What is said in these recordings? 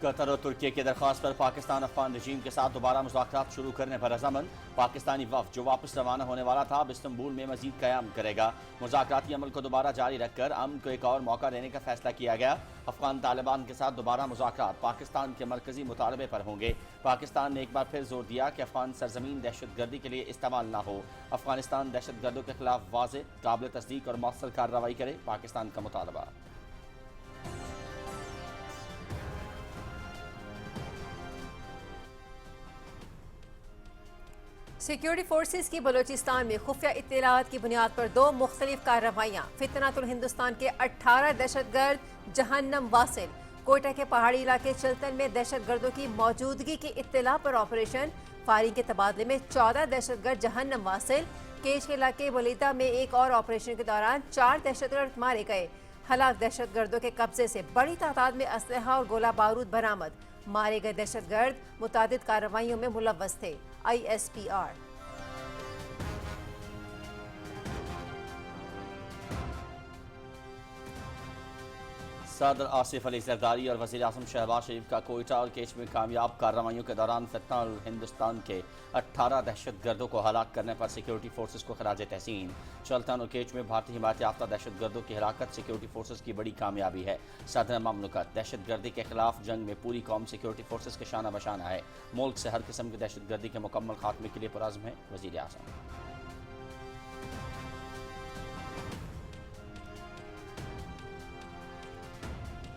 قطر اور ترکی کی درخواست پر پاکستان افغان رجیم کے ساتھ دوبارہ مذاکرات شروع کرنے پر رضامند۔ پاکستانی وفد جو واپس روانہ ہونے والا تھا اب استنبول میں مزید قیام کرے گا۔ مذاکراتی عمل کو دوبارہ جاری رکھ کر امن کو ایک اور موقع دینے کا فیصلہ کیا گیا۔ افغان طالبان کے ساتھ دوبارہ مذاکرات پاکستان کے مرکزی مطالبے پر ہوں گے۔ پاکستان نے ایک بار پھر زور دیا کہ افغان سرزمین دہشت گردی کے لیے استعمال نہ ہو۔ افغانستان دہشت گردوں کے خلاف واضح، قابل تصدیق اور مؤثر کارروائی کرے، پاکستان کا مطالبہ۔ سیکیورٹی فورسز کی بلوچستان میں خفیہ اطلاعات کی بنیاد پر 2 مختلف کارروائیاں۔ فتنۃ الہندوستان کے 18 دہشت گرد جہنم واصل۔ کوئٹہ کے پہاڑی علاقے چلتن میں دہشت گردوں کی موجودگی کی اطلاع پر آپریشن۔ فائرنگ کے تبادلے میں 14 دہشت گرد جہنم واصل۔ کیش کے علاقے ولیدہ میں ایک اور آپریشن کے دوران 4 دہشت گرد مارے گئے۔ ہلاک دہشت گردوں کے قبضے سے بڑی تعداد میں اسلحہ اور گولہ بارود برآمد۔ مارے گئے دہشت گرد متعدد کارروائیوں میں ملوث تھے۔ ISPR۔ صدر آصف علی زرداری اور وزیر اعظم شہباز شریف کا کوئٹہ اور کیچ میں کامیاب کارروائیوں کے دوران فتنہ الہندوستان کے 18 دہشت گردوں کو ہلاک کرنے پر سیکیورٹی فورسز کو خراج تحسین۔ چلتن اور کیچ میں بھارتی حمایت یافتہ دہشت گردوں کی ہلاکت سیکیورٹی فورسز کی بڑی کامیابی ہے۔ صدر مملکت دہشت گردی کے خلاف جنگ میں پوری قوم سیکیورٹی فورسز کے شانہ بشانہ ہے۔ ملک سے ہر قسم کی دہشت گردی کے مکمل خاتمے کے لیے پرعزم ہے وزیر اعظم۔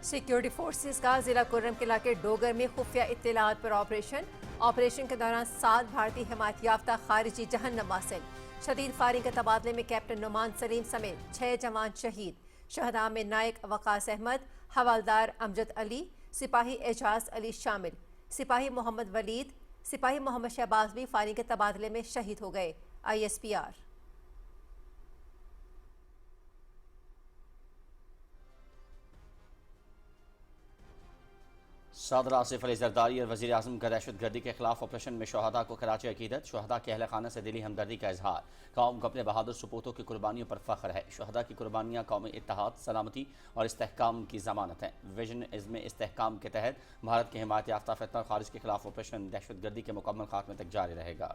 سیکیورٹی فورسز کا ضلع کرم کے علاقے ڈوگر میں خفیہ اطلاعات پر آپریشن کے دوران 7 بھارتی حمایت یافتہ خارجی جہنم واصل۔ شدید فائرنگ کے تبادلے میں کیپٹن نعمان سلیم سمیت 6 جوان شہید۔ شہداء میں نائک وقاص احمد، حوالدار امجد علی، سپاہی اعجاز علی شامل۔ سپاہی محمد ولید، سپاہی محمد شہباز بھی فائرنگ کے تبادلے میں شہید ہو گئے۔ ISPR۔ صدر آصف علی زرداری اور وزیر اعظم کا دہشت گردی کے خلاف آپریشن میں شہداء کو خراج عقیدت۔ شہداء کے اہل خانہ سے دلی ہمدردی کا اظہار۔ قوم کو اپنے بہادر سپوتوں کی قربانیوں پر فخر ہے۔ شہداء کی قربانیاں قومی اتحاد، سلامتی اور استحکام کی ضمانت ہیں۔ ویژن عزم استحکام کے تحت بھارت کے حمایت یافتہ فتنہ خارج کے خلاف آپریشن دہشت گردی کے مکمل خاتمے تک جاری رہے گا۔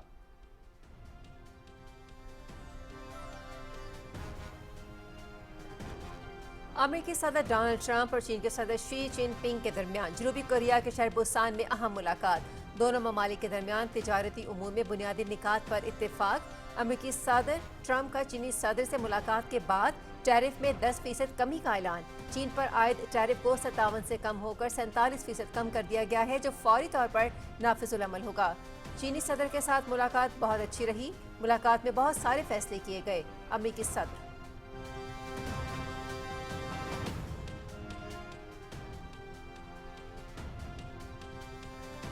امریکی صدر ڈونلڈ ٹرمپ اور چین کے صدر شی جن پنگ کے درمیان جنوبی کوریا کے شہر بوسان میں اہم ملاقات۔ دونوں ممالک کے درمیان تجارتی امور میں بنیادی نکات پر اتفاق۔ امریکی صدر ٹرمپ کا چینی صدر سے ملاقات کے بعد ٹیرف میں 10% کمی کا اعلان۔ چین پر عائد ٹیرف کو 57 سے کم ہو کر 47% کم کر دیا گیا ہے، جو فوری طور پر نافذ العمل ہوگا۔ چینی صدر کے ساتھ ملاقات بہت اچھی رہی۔ ملاقات میں بہت سارے فیصلے کیے گئے۔ امریکی صدر۔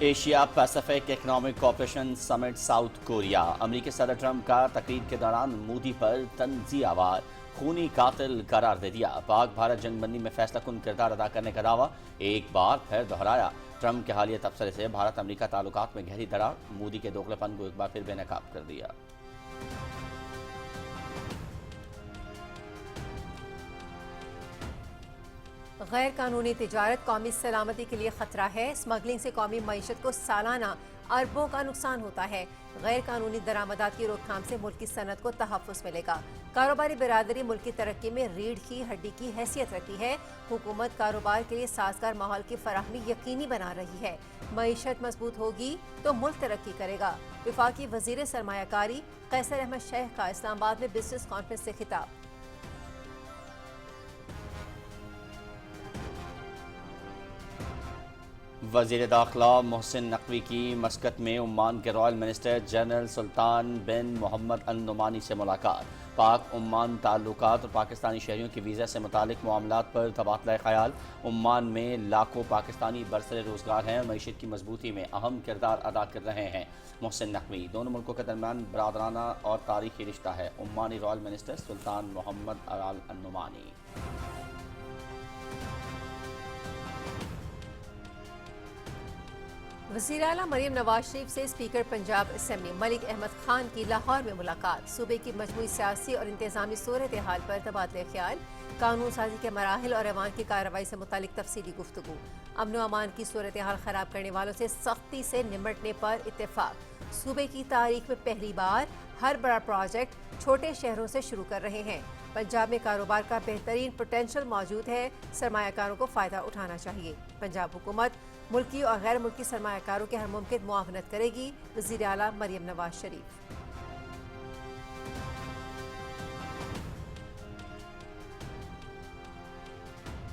ایشیا پیسیفک اکنامک کوآپریشن سمٹ ساؤتھ کوریا۔ امریکی صدر ٹرمپ کا تقریر کے دوران مودی پر طنزیہ وار خونی قاتل قرار دے دیا۔ پاک بھارت جنگ بندی میں فیصلہ کن کردار ادا کرنے کا دعویٰ ایک بار پھر دہرایا۔ ٹرمپ کے حالیہ تبصرے سے بھارت امریکہ تعلقات میں گہری درار، مودی کے دوغلے پن کو ایک بار پھر بے نقاب کر دیا۔ غیر قانونی تجارت قومی سلامتی کے لیے خطرہ ہے۔ اسمگلنگ سے قومی معیشت کو سالانہ اربوں کا نقصان ہوتا ہے۔ غیر قانونی درآمدات کی روک تھام سے ملک کی صنعت کو تحفظ ملے گا۔ کاروباری برادری ملک کی ترقی میں ریڑھ کی ہڈی کی حیثیت رکھتی ہے۔ حکومت کاروبار کے لیے سازگار ماحول کی فراہمی یقینی بنا رہی ہے۔ معیشت مضبوط ہوگی تو ملک ترقی کرے گا۔ وفاقی وزیر سرمایہ کاری قیصر احمد شیخ کا اسلام آباد میں بزنس کانفرنس سے خطاب۔ وزیر داخلہ محسن نقوی کی مسقط میں عمان کے رائل منسٹر جنرل سلطان بن محمد النعمانی سے ملاقات۔ پاک عمان تعلقات اور پاکستانی شہریوں کی ویزا سے متعلق معاملات پر تبادلہ خیال۔ عمان میں لاکھوں پاکستانی برسر روزگار ہیں اور معیشت کی مضبوطی میں اہم کردار ادا کر رہے ہیں۔ محسن نقوی دونوں ملکوں کے درمیان برادرانہ اور تاریخی رشتہ ہے۔ عمانی رائل منسٹر سلطان محمد النعمانی۔ وزیر اعلیٰ مریم نواز شریف سے اسپیکر پنجاب اسمبلی ملک احمد خان کی لاہور میں ملاقات۔ صوبے کی مجموعی سیاسی اور انتظامی صورتحال پر تبادلہ خیال۔ قانون سازی کے مراحل اور ایوان کی کارروائی سے متعلق تفصیلی گفتگو۔ अमन व अमान की सूरत हाल खराब करने वालों से सख्ती से निमटने पर इत्तेफाक। सूबे की तारीख में पहली बार हर बड़ा प्रोजेक्ट छोटे शहरों से शुरू कर रहे हैं। पंजाब में कारोबार का बेहतरीन पोटेंशियल मौजूद है, सरमायाकारों को फ़ायदा उठाना चाहिए। पंजाब हुकूमत मुल्की और गैर मुल्की सरमायाकारों की हर मुमकिन मुआवनत करेगी। वज़ीर आला मरियम नवाज शरीफ।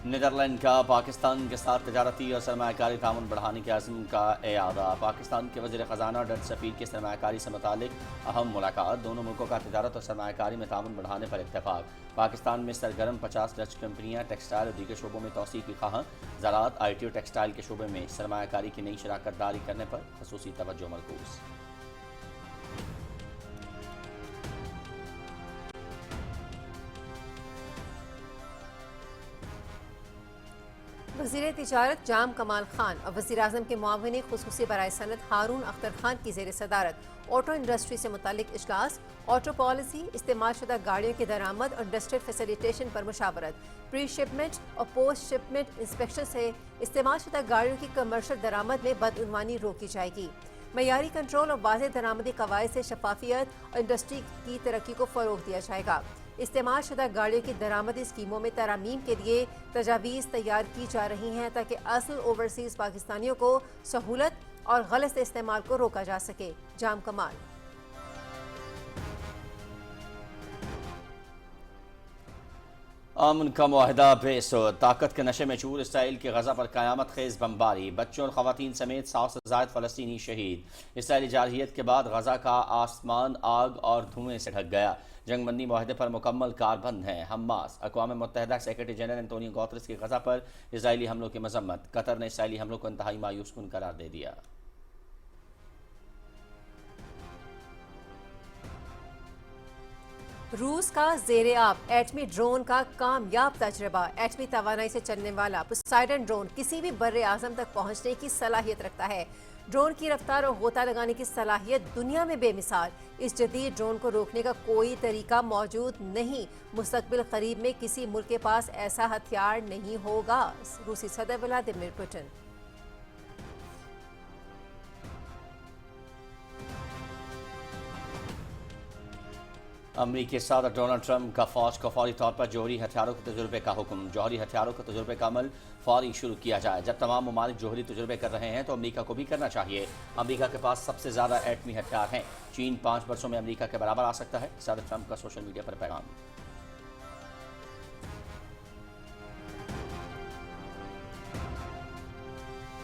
नीदरलैंड का पाकिस्तान के साथ तजारती और सरमाकारी ताउन बढ़ाने के अज़्म का एआदा। पाकिस्तान के वज़ीर ख़जाना डच सफ़ीर की सरमाकारी से मुतालिक अहम मुलाकात। दोनों मुल्कों का तजारत और सरमाकारी में ताउन बढ़ाने पर इत्तेफाक। पाकिस्तान में सरगर्म 50 डच कंपनियाँ टेक्सटाइल और दीगर शोबों में तोसी की ख़्वाहां। ज़राअत, IT और टेक्सटाइल के शोबे में सरमाकारी की नई शराकत दारी करने पर ख़ुसूसी तवज्जो मरकूज़। वज़ीर तिजारत जाम कमाल खान और वज़ीर आज़म के मुआविन ख़ुसूसी बराए सनत हारून अख्तर खान की ज़ेर सदारत ऑटो इंडस्ट्री से मुतालिक इजलास। ऑटो पॉलिसी, इस्तेमाल शुदा गाड़ियों की दरामद और इंडस्ट्रियल फैसिलिटेशन पर मुशावरत। प्री शिपमेंट और पोस्ट शिपमेंट इंस्पेक्शन से इस्तेमाल शुदा गाड़ियों की कमर्शल दरामद में बदउनवानी रोकी जाएगी। मयारी कंट्रोल और वाज़ेह दरामदी कवायद से शफाफियत और इंडस्ट्री की तरक्की को फ़रोग़ दिया जाएगा। इस्तेमाल शुदा गाड़ियों की दरामदी स्कीमों में तरामीम के लिए तजावीज़ तैयार की जा रही हैं ताकि असल ओवरसीज़ पाकिस्तानियों को सहूलत और गलत इस्तेमाल को रोका जा सके। जाम कमाल। अमन का मुआहदा बेसुध। ताकत के नशे में चूर इसराइल की गजा पर क़यामत खेज़ बमबारी। बच्चों और ख़वातीन समेत 100 से ज़ायद फ़लस्तीनी शहीद। इसराइली जारहियत के बाद गजा का आसमान आग और धुएं से ढक गया। जंग बंदी मुआहदे पर मुकम्मल कारबंद है हमास। अक़वाम मुत्तहिदा सेक्रेटरी जनरल एंटोनियो गुतेरेस की गजा पर इसराइली हमलों की मजम्मत। कतर ने इसराइली हमलों को इंतहाई मायूसकुन करार दे दिया। रूस का ज़ेरे आब एटमी ड्रोन का कामयाब तजर्बा। एटमी तवानाई से चलने वाला पोसाइडन ड्रोन किसी भी बर्रे आज़म तक पहुंचने की सलाहियत रखता है। ड्रोन की रफ्तार और गोता लगाने की सलाहियत दुनिया में बेमिसाल। इस जदीद ड्रोन को रोकने का कोई तरीका मौजूद नहीं। मुस्तकबिल करीब में किसी मुल्क के पास ऐसा हथियार नहीं होगा। रूसी सदर व्लादिमीर पुतिन। अमरीकी सदर डोनाल्ड ट्रंप का फौज को फौरी तौर पर जौहरी हथियारों के तजुर्बे का हुक्म। जौहरी हथियारों के तजुर्बे का अमल फौरी शुरू किया जाए। जब तमाम ममालिक जौहरी तजुर्बे कर रहे हैं तो अमरीका को भी करना चाहिए। अमरीका के पास सबसे ज़्यादा एटमी हथियार हैं। चीन 5 वर्षों में अमरीका के बराबर आ सकता है। सदर ट्रंप का सोशल मीडिया पर पैगाम।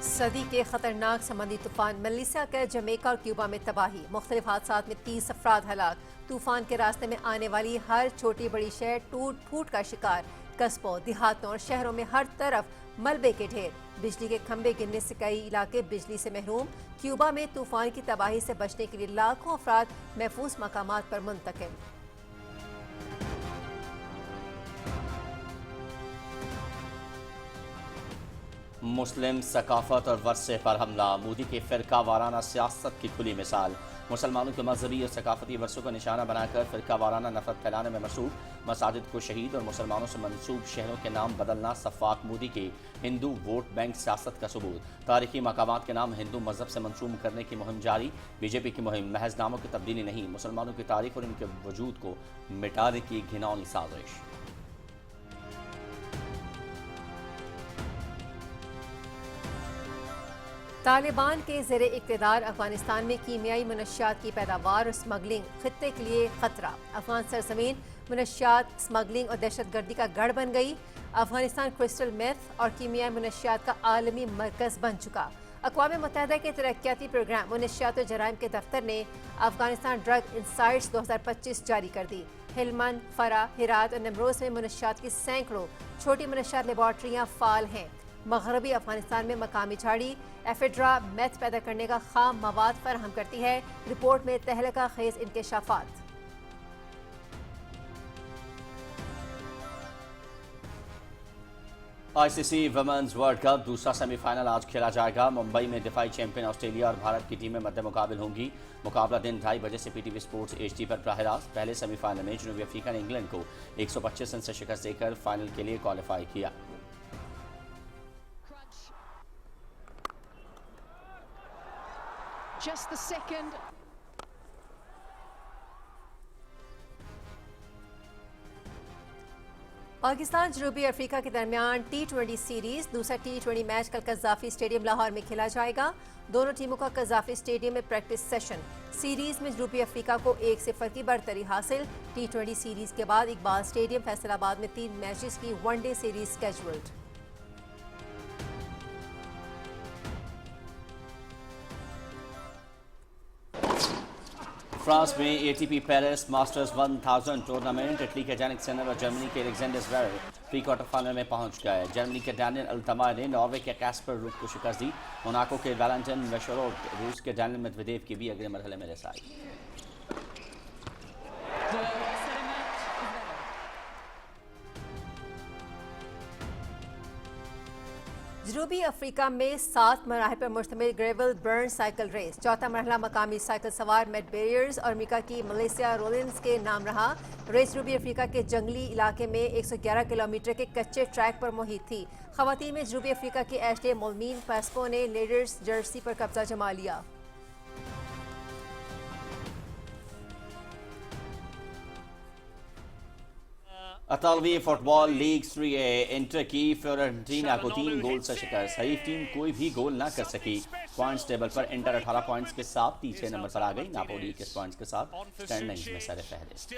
सदी के खतरनाक समंदी तूफान मेलिसा के जमैका और क्यूबा में तबाही। मुख्तलिफ हादसात में 30 अफराद हलाक। तूफान के रास्ते में आने वाली हर छोटी बड़ी शहर टूट फूट का शिकार। कस्बों, देहातों और शहरों में हर तरफ मलबे के ढेर। बिजली के खंभे गिरने से कई इलाके बिजली से महरूम। क्यूबा में तूफान की तबाही से बचने के लिए लाखों अफराद महफूज मकामात पर मुंतकिल। मुस्लिम सकाफत और वर्से पर हमला। मोदी की फ़िरका वाराना सियासत की खुली मिसाल। मुसलमानों के मजहबी और सकाफती वर्सों को निशाना बनाकर फ़िरका वाराना नफरत फैलाने में मसरूफ़। मसाजिद को शहीद और मुसलमानों से मंसूब शहरों के नाम बदलना सफ़ाक मोदी की हिंदू वोट बैंक सियासत का सबूत। तारीखी मकामात के नाम हिंदू मजहब से मंसूब करने की मुहिम जारी। बीजेपी की मुहिम महज नामों की तब्दीली नहीं, मुसलमानों की तारीख और उनके वजूद को मिटाने की घिनौनी साजिश। तालिबान के ज़ेरे इक़्तिदार अफगानिस्तान में कीमियाई मनशियात की पैदावार और स्मगलिंग खित्ते के लिए खतरा। अफगान सरजमीन मनशियात, स्मगलिंग और दहशत गर्दी का गढ़ बन गई। अफगानिस्तान क्रिस्टल मेथ और कीमियाई मनशियात का आलमी मरकज़ बन चुका। अक़वाम मुत्तहिदा के तरक्याती प्रोग्राम मनशियात और जराइम के दफ्तर ने अफगानिस्तान ड्रग इंसाइट्स 2025 जारी कर दी। हिलमंद, फरा, हिरात और नमरोज में मनशियात की सैकड़ों छोटी मनशियात लेबॉर्ट्रियाँ फ़ाल हैं। मगरबी अफगानिस्तान में मकामी झाड़ी एफेड्रा मैथ पैदा करने का खाम मवाद फराहम करती है। रिपोर्ट में तहलका खेज इंकशाफात। ICC वुमेन्स वर्ल्ड कप दूसरा सेमीफाइनल आज खेला जाएगा। मुंबई में दिफाई चैंपियन ऑस्ट्रेलिया और भारत की टीमें मद्दे मुकाबिल होंगी। मुकाबला दिन 2:30 बजे से PTV स्पोर्ट्स HD पर बराह रास्त। पहले सेमीफाइनल में जनूबी अफ्रीका ने इंग्लैंड को 125 रन से शिकस्त देकर फाइनल के लिए क्वालिफाई किया। just the second. पाकिस्तान जनूबी अफ्रीका के दरमियान T20 सीरीज दूसरा T20 मैच कल कज़ाफ़ी स्टेडियम लाहौर में खेला जाएगा। दोनों टीमों का कज़ाफ़ी स्टेडियम में प्रैक्टिस सेशन। सीरीज में जनूबी अफ्रीका को 1-0 की बढ़तरी हासिल। T20 सीरीज के बाद इकबाल स्टेडियम फैसलाबाद में 3 मैचेस की वनडे सीरीज स्केड्यूल्ड। फ्रांस में ATP Paris masters 1000 tournament, Italy के जैनिक सिनर और जर्मनी के Alexander Zverev pre quarter final में पहुंच गए। जर्मनी के डैनियल अल्तमाय ने नॉर्वे के कैस्पर रूड को शिकस्त दी। मोनाको के वैलेंटिन वेशोरोव रूस के डैनियल मेदवेदेव की भी अगले मरहले में रसाई। जनूबी अफ्रीका में 7 मराहिल पर मुश्तमिल ग्रेवल बर्न साइकिल रेस। चौथा मरहला मकामी साइकिल सवार मेट बेरियर्स और अमेरिका की मलेशिया रोलिंस के नाम रहा। रेस जनूबी अफ्रीका के जंगली इलाके में 111 किलोमीटर के कच्चे ट्रैक पर मुहित थी। खवातीन में जनूबी अफ्रीका की एशले मोलमीन पैस्पो ने लीडर्स जर्सी पर कब्जा जमा लिया। इतालवी फुटबॉल लीग 3A इंटर की फ्योरेंटीना को 3 गोल से शिकस्त। हरीफ टीम कोई भी गोल ना कर सकी। पॉइंट्स टेबल पर इंटर 18 पॉइंट्स के साथ तीसरे नंबर पर आ गई। नापोली 21 पॉइंट्स के साथ स्टैंडिंग्स में सर फहरिस्त।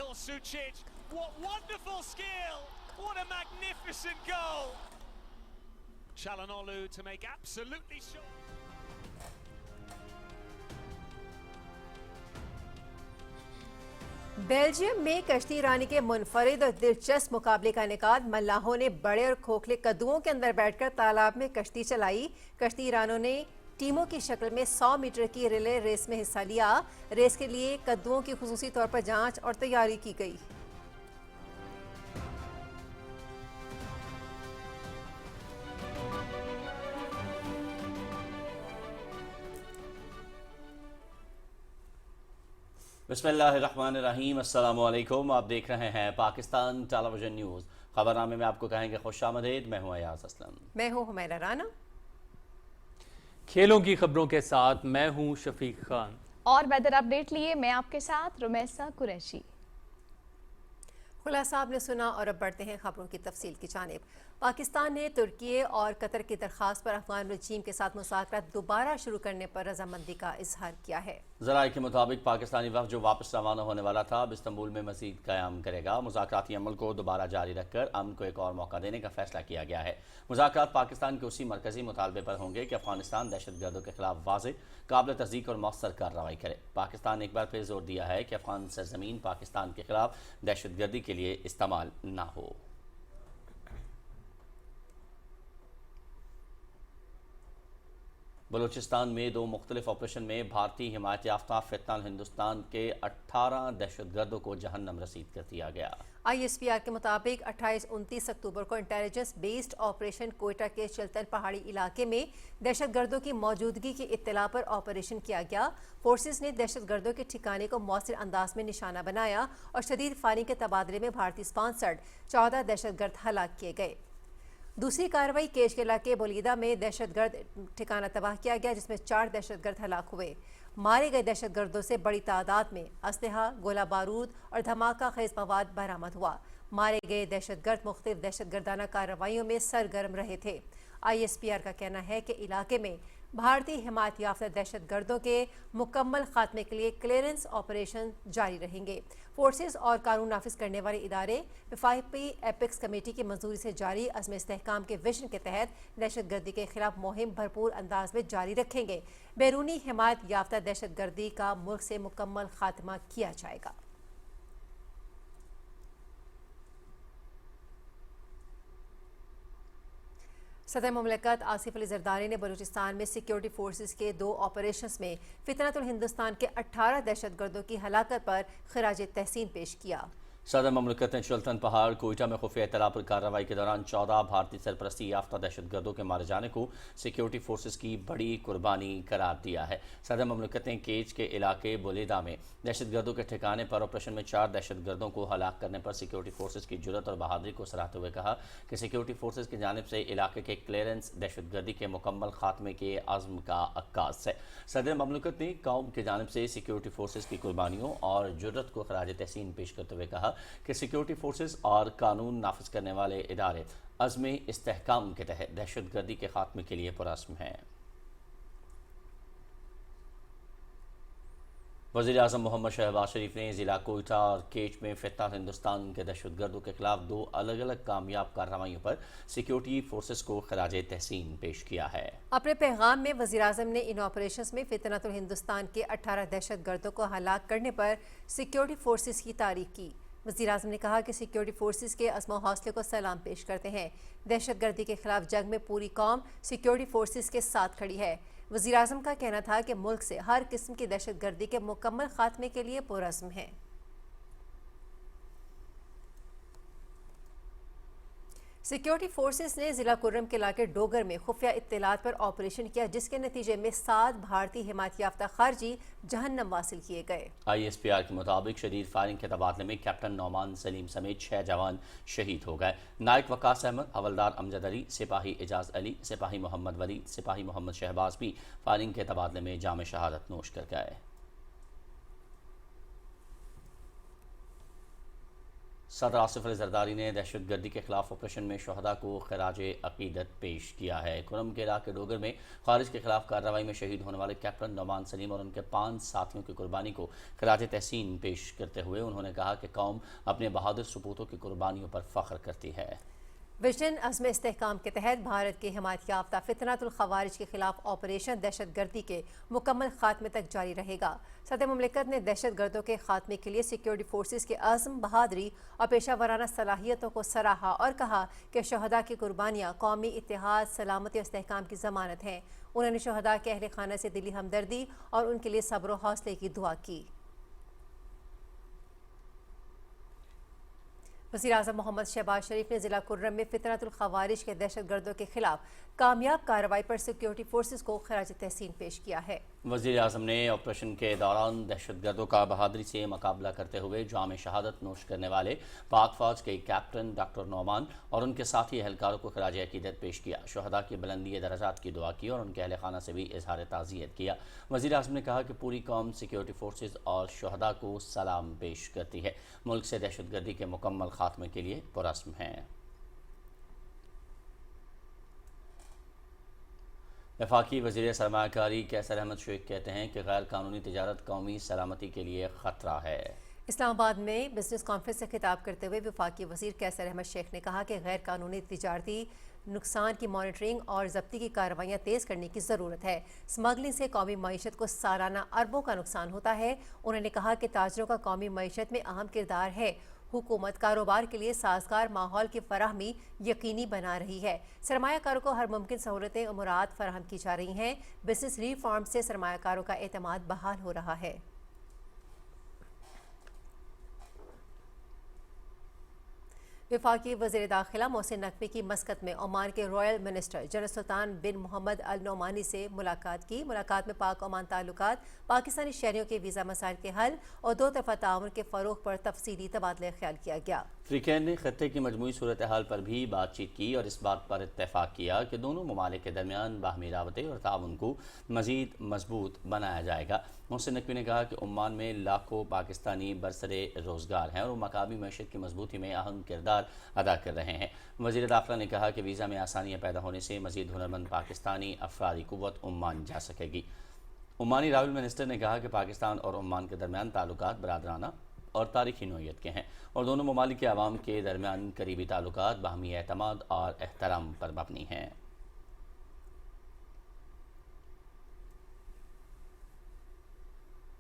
बेल्जियम में कश्ती रानी के मुनफरिद और दिलचस्प मुकाबले का इनेकाद। मल्लाहों ने बड़े और खोखले कद्दुओं के अंदर बैठकर तालाब में कश्ती चलाई। कश्ती रानों ने टीमों की शक्ल में 100 मीटर की रिले रेस में हिस्सा लिया। रेस के लिए कद्दुओं की खुसूसी तौर पर जांच और तैयारी की गई। बिस्मिल्लाहिर्रहमानिर्रहीम, अस्सलाम वालेकुम। आप देख रहे हैं पाकिस्तान टेलीविजन न्यूज़। खबरनामे में आपको कहेंगे खुशामदीद। मैं हूं अयाज असलम। मैं हूं हुमैरा राना। खेलों की खबरों के साथ मैं हूं शफीक खान। और वेदर अपडेट लिए मैं आपके साथ रुमैसा कुरैशी। खुलासा आपने सुना और अब बढ़ते हैं खबरों की तफसील की जानिब। पाकिस्तान ने तुर्की और कतर की दरख्वास्त पर अफगान रजीम के साथ मुज़ाकरात दोबारा शुरू करने पर रजामंदी का इजहार किया है। ज़राए के मुताबिक पाकिस्तानी वफ़द जो वापस रवाना होने वाला था अब इस्तांबुल में मज़ीद क़याम करेगा। मुज़ाकराती अमल को दोबारा जारी रखकर अमन को एक और मौका देने का फैसला किया गया है। मुज़ाकरात पाकिस्तान के उसी मरकज़ी मुतालबे पर होंगे कि अफगानिस्तान दहशतगर्दों के खिलाफ वाज़ेह, काबिल तस्दीक और मौसर कार्रवाई करे। पाकिस्तान ने एक बार फिर जोर दिया है कि अफगान सरजमीन पाकिस्तान के खिलाफ दहशतगर्दी के लिए इस्तेमाल ना हो। बलूचिस्तान में 2 मुख्तलिफ ऑपरेशन में भारतीय हिमायत याफ्ता फितनातुल हिंदुस्तान के 18 दहशतगर्दों को जहन्नम रसीद कर दिया गया। ISPR के मुताबिक 28-29 अक्टूबर को इंटेलिजेंस बेस्ड ऑपरेशन कोयटा के चिल्तन पहाड़ी इलाके में दहशतगर्दों की मौजूदगी की इत्तला पर ऑपरेशन किया गया। फोर्सेस ने दहशतगर्दों के ठिकाने को मौसर अंदाज में निशाना बनाया और शदीद फायरिंग के तबादले में भारतीय स्पॉन्सर्ड 14 दहशतगर्द हलाक किए गए। दूसरी कार्रवाई केश के इलाके बोलीदा में दहशतगर्द ठिकाना तबाह किया गया, जिसमें 4 दहशतगर्द हलाक हुए। मारे गए दहशतगर्दों से बड़ी तादाद में असलहा, गोला बारूद और धमाका खेज मवाद बरामद हुआ। मारे गए दहशतगर्द मुख्तलिफ दहशतगर्दाना कार्रवाइयों में सरगर्म रहे थे। ISPR का कहना है कि इलाके में भारतीय हिमायत याफ्ता दहशतगर्दों के मुकम्मल खात्मे के लिए क्लियरेंस ऑपरेशन जारी रहेंगे। फोर्सेस और कानून नाफिज करने वाले इदारे वफाकी एपिक्स कमेटी की मंजूरी से जारी अज़्म इस्तेहकाम के विजन के तहत दहशतगर्दी के खिलाफ मुहिम भरपूर अंदाज में जारी रखेंगे। बैरूनी हिमायत याफ्ता दहशतगर्दी का मुल्क से मुकम्मल खात्मा किया जाएगा। सदर मुमलकत आसिफ अली जरदारी ने बलूचिस्तान में सिक्योरिटी फोर्सेस के 2 ऑपरेशंस में फितनातुल हिंदुस्तान के 18 दहशतगर्दों की हलाकत पर खिराज तहसीन पेश किया। सदर ममलकत ने चुल्तन पहाड़ कोयटा में खुफिया इत्तला पर कार्रवाई के दौरान 14 भारतीय सरपरस्ती याफ्ता दहशत गर्दों के मारे जाने को सिक्योरिटी फोर्सेस की बड़ी कुर्बानी करार दिया है। सदर ममलकत ने केज के इलाके बुलेदा में दहशत गर्दों के ठिकाने पर ऑपरेशन में 4 दहशत गर्दों को हलाक करने पर सिक्योरिटी फोर्सेस की जुर्रत और बहादुरी को सराहते हुए कहा कि सिक्योरिटी फोर्सेस की जानिब से इलाके के क्लियरेंस दहशत गर्दी के मुकम्मल खात्मे के आज़म का अक्कास है। सदर ममलकत ने कौम की जानिब से सिक्योरिटी फोर्सेस की कुर्बानियों और जुर्रत को खराज तहसीन पेश करते हुए कहा कि सिक्योरिटी फोर्सेस और कानून नाफिज करने वाले इदारे अज़्म इस्तेहकाम के तहत दहशत गर्दी के खात्मे के लिए पुरअज़्म हैं। वज़ीर आज़म मोहम्मद शहबाज शरीफ ने ज़िला कोयटा और केच में फितनत हिंदुस्तान के दहशत गर्दों के खिलाफ 2 अलग अलग कामयाब कार्रवाइयों पर सिक्योरिटी फोर्सेस को खराज तहसीन पेश किया है। अपने पैगाम में वज़ीर आज़म ने इन ऑपरेशंस में फितनत हिंदुस्तान के 18 दहशत गर्दों को हलाक करने पर सिक्योरिटी फोर्सेस की तारीफ की। वज़ीर आज़म ने कहा कि सिक्योरिटी फोर्सेस के अज़्म हौसले को सलाम पेश करते हैं। दहशत गर्दी के खिलाफ जंग में पूरी कौम सिक्योरिटी फोर्सेस के साथ खड़ी है। वज़ीर आज़म का कहना था कि मुल्क से हर किस्म की दहशत गर्दी के मुकम्मल खात्मे के लिए पुरअज़्म है। सिक्योरिटी फोर्सेस ने ज़िला कुर्रम के इलाके डोगर में खुफिया इत्तलात पर ऑपरेशन किया, जिसके नतीजे में 7 भारतीय हिमायत याफ्ता खारजी जहन्नम वासिल किए गए। ISPR के मुताबिक शदीद फायरिंग के तबादले में कैप्टन नौमान सलीम समेत 6 जवान शहीद हो गए। नायक वकास अहमद, हवलदार अमजद अली, सिपाही एजाज अली, सिपाही मोहम्मद वली, सिपाही मोहम्मद शहबाज भी फायरिंग के तबादले में जाम शहादत नोश कर गए। सदर आसिफ अली जरदारी ने दहशत गर्दी के खिलाफ ऑपरेशन में शहदा को खराज अकीदत पेश किया है। कुरम के इलाके डोगर में खारिज के खिलाफ कार्रवाई में शहीद होने वाले कैप्टन नौमान सलीम और उनके 5 साथियों की कुर्बानी को खराज तहसीन पेश करते हुए उन्होंने कहा कि कौम अपने बहादुर सपूतों की कुर्बानियों पर फ़ख्र करती है। विजन अज़्म इस्तेहकाम के तहत भारत के हिमायत याफ्ता फितनतुल खवारिज के खिलाफ ऑपरेशन दहशत गर्दी के मुकम्मल खात्मे तक जारी रहेगा। सदर मुमलिकत ने दहशत गर्दों के खात्मे के लिए सिक्योरिटी फोर्सेस के आज़म, बहादुरी और पेशा वराना सलाहियतों को सराहा और कहा कि शहदा की कुर्बानियाँ कौमी इत्तेहाद, सलामती और इस्तेहकाम की ज़मानत हैं। उन्होंने शहदा के अहल खाना से दिली हमदर्दी और उनके लिए सब्र और हौसले की दुआ की। वज़ीर आज़म मोहम्मद शहबाज शरीफ ने ज़िला कुर्रम में फितनतुल खवारिज के दहशत गर्दों के खिलाफ कामयाब कार्रवाई पर सिक्योरिटी फोर्सेस को खराज तहसीन पेश किया है। वज़ीर आज़म ने ऑपरेशन के दौरान दहशत गर्दों का बहादुरी से मुकाबला करते हुए जाम शहादत नोश करने वाले पाक फौज के कैप्टन डॉक्टर नौमान और उनके साथी एहलकारों को खराज अकीदत पेश किया। शहदा की बुलंदी दर्जात की दुआ की और उनके अहल खाना से भी इजहार ताज़ियत किया। वज़ीर आज़म ने कहा कि पूरी कौम सिक्योरिटी फोर्सेस और शहदा को सलाम पेश करती है। मुल्क से दहशत गर्दी के मुकम्मल खात्मे के लिए पुरअज़्म हैं। वफाकी वज़ीर सरमायाकारी कैसर अहमद शेख कहते हैं कि गैर कानूनी तिजारत कौमी सलामती के लिए ख़तरा है। इस्लामाबाद में बिजनेस कॉन्फ्रेंस से खिताब करते हुए वफाकी वज़ीर कैसर अहमद शेख ने कहा कि गैर कानूनी तिजारती नुकसान की मॉनिटरिंग और ज़ब्ती की कार्रवाइयाँ तेज़ करने की ज़रूरत है। स्मगलिंग से कौमी मईशत को सालाना अरबों का नुकसान होता है। उन्होंने कहा कि ताजरों का कौमी मईशत में अहम किरदार है। हुकूमत कारोबार के लिए साजगार माहौल की फराहमी यकीनी बना रही है। सरमायाकारों को हर मुमकिन सहूलतें और मुराद फराहम की जा रही हैं। बिजनेस रिफॉर्म से सरमायाकारों का एतमाद बहाल हो रहा है। वफाकी वज़ीर दाखिला मोहसिन नकवी की मस्कत में ओमान के रॉयल मिनिस्टर जनरल सुल्तान बिन मोहम्मद अल नोमानी से मुलाकात की। मुलाकात में पाक ओमान ताल्लुकात, पाकिस्तानी शहरियों के वीज़ा मसाइल के हल और 2 तरफ़ा ताउन के फ़रोग़ पर तफसीली तबादला ख्याल किया गया। अफ्रीकैन ने खत्ते की मजमूई सूरत हाल पर भी बातचीत की और इस बात पर इत्तेफाक किया कि दोनों ममालिक के दरमियान बाहमी राबते और ताउन को मज़ीद मजबूत बनाया जाएगा। मोहसिन नकवी ने कहा कि ओमान में लाखों पाकिस्तानी बरसरे रोज़गार हैं और वो मकामी मैशत की मजबूती में अहम किरदार अदा कर रहे हैं। वज़ीर दाखिला ने कहा कि वीज़ा में आसानियाँ पैदा होने से मज़ीद हुनरमंद पाकिस्तानी अफरादी कुव्वत ओमान जा सकेगी। ओमानी रॉयल मिनिस्टर ने कहा कि पाकिस्तान और ओमान के दरमियान ताल्लुकात बरादराना और तारीखी नोयत के हैं और दोनों ममालिक के अवाम के दरमियान करीबी ताल्लुकात बाहमी एतमाद और एहतराम पर मबनी हैं।